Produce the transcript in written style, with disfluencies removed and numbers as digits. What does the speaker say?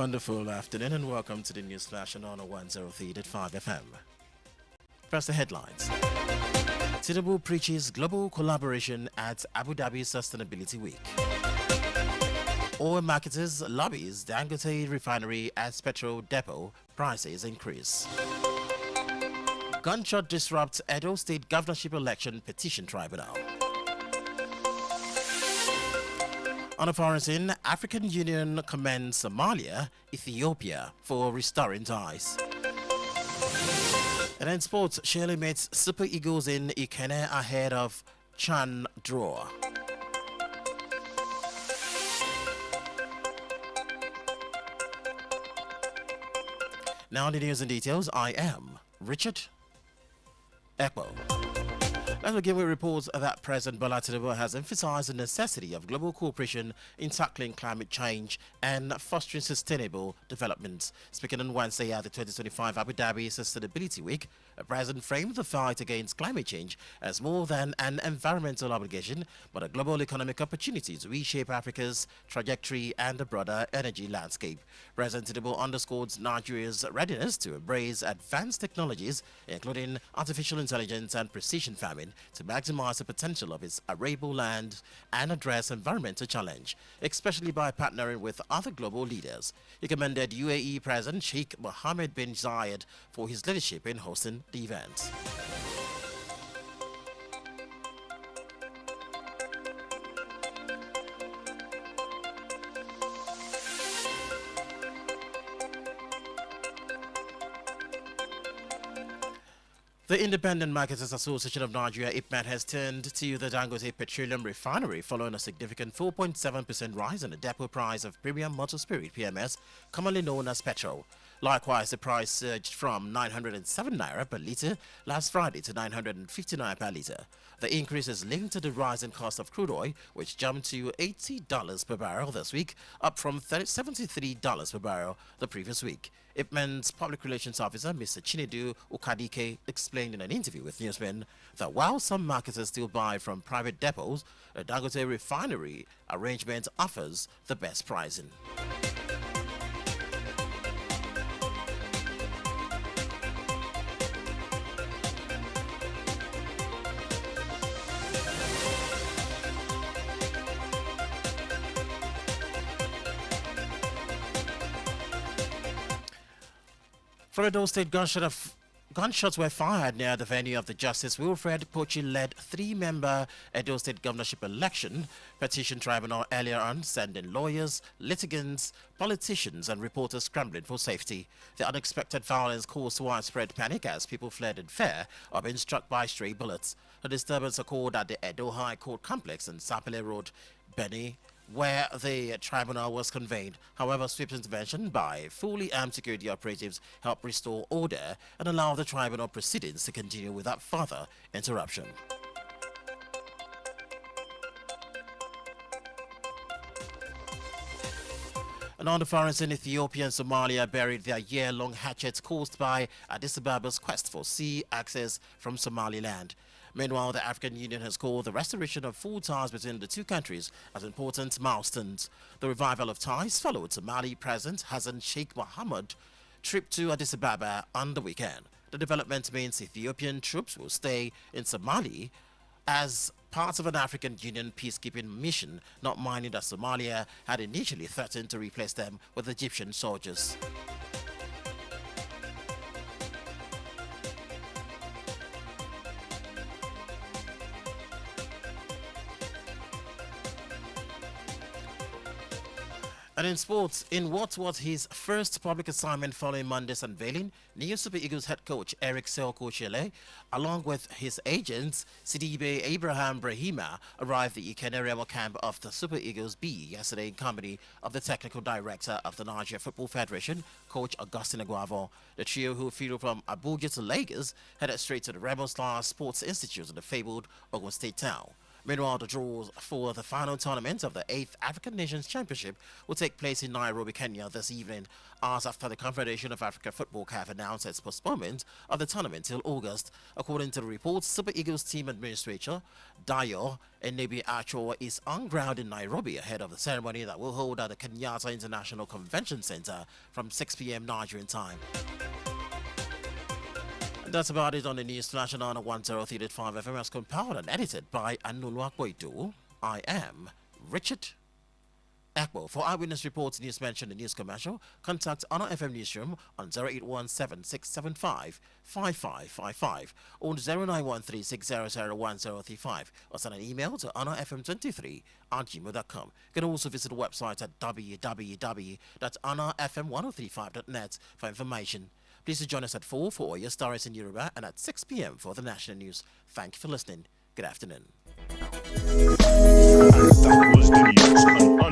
wonderful afternoon and welcome to the News Flash on 103.5 FM. First, the headlines. Tinubu preaches global collaboration at Abu Dhabi Sustainability Week. Oil marketers lobbies Dangote refinery as petrol depot prices increase. Gunshot disrupts Edo State governorship election petition tribunal. On a foreign scene, African Union commends Somalia, Ethiopia for restoring ties. And in sports, Shirley meets Super Eagles in Ikene ahead of Chan draw. Now the news and details. I am Richard Ekbo. Let's begin with reports that President Bola Tinubu has emphasized the necessity of global cooperation in tackling climate change and fostering sustainable development. Speaking on Wednesday at the 2025 Abu Dhabi Sustainability Week, the President framed the fight against climate change as more than an environmental obligation, but a global economic opportunity to reshape Africa's trajectory and the broader energy landscape. President Tinubu underscored Nigeria's readiness to embrace advanced technologies, including artificial intelligence and precision farming, to maximize the potential of its arable land and address environmental challenge, especially by partnering with other global leaders. He commended UAE President Sheikh Mohammed bin Zayed for his leadership in hosting the event. The Independent Marketers Association of Nigeria, IPMAN, has turned to the Dangote Petroleum Refinery following a significant 4.7% rise in the depot price of premium motor spirit (PMS), commonly known as petrol. Likewise, the price surged from 907 naira per litre last Friday to 950 naira per litre. The increase is linked to the rising cost of crude oil, which jumped to $80 per barrel this week, up from $73 per barrel the previous week. IPMAN's public relations officer, Mr. Chinedu Ukadike, explained in an interview with newsmen that while some marketers still buy from private depots, the Dangote refinery arrangement offers the best pricing. From Edo State, gunshots were fired near the venue of the Justice Wilfred Pochi-led three-member Edo State governorship election petition tribunal earlier on, sending lawyers, litigants, politicians and reporters scrambling for safety. The unexpected violence caused widespread panic as people fled in fear of being struck by stray bullets. The disturbance occurred at the Edo High Court complex in Sapele Road, Benin, where the tribunal was convened. However, swift intervention by fully armed security operatives helped restore order and allow the tribunal proceedings to continue without further interruption. And on the foreign scene, Ethiopia and Somalia buried their year-long hatchets caused by Addis Ababa's quest for sea access from Somaliland. Meanwhile, the African Union has called the restoration of full ties between the two countries as important milestones. The revival of ties followed Somali President Hassan Sheikh Mohammed's trip to Addis Ababa on the weekend. The development means Ethiopian troops will stay in Somalia as part of an African Union peacekeeping mission, not minding that Somalia had initially threatened to replace them with Egyptian soldiers. And in sports, in what was his first public assignment following Monday's unveiling, new Super Eagles head coach Eric Selko-Chele, along with his agents Sidibe Abraham Brahima, arrived at the Ikene Rebel camp of the Super Eagles B yesterday in company of the technical director of the Nigeria Football Federation, Coach Augustine Aguavo. The trio, who flew from Abuja to Lagos, headed straight to the Rebel Stars Sports Institute in the fabled Ogun State town. Meanwhile, the draws for the final tournament of the 8th African Nations Championship will take place in Nairobi, Kenya this evening, hours after the Confederation of African Football CAF announced its postponement of the tournament till August. According to the reports, Super Eagles team administrator Dayo Enebi Acho is on ground in Nairobi ahead of the ceremony that will hold at the Kenyatta International Convention Center from 6 p.m. Nigerian time. That's about it on the News Flash on 103.5 FM, as compiled and edited by Anulu Akboitu. I am Richard Akbo. For eyewitness reports, news mentioned in the news commercial, contact Honor FM Newsroom on 0817-675-5555 or 0913-600-1035 or send an email to honorfm23@gmail.com. You can also visit the website at www.honorfm1035.net for information. Please join us at 4 for your stories in Yoruba and at 6 p.m. for the national news. Thank you for listening. Good afternoon. That was the news on Honor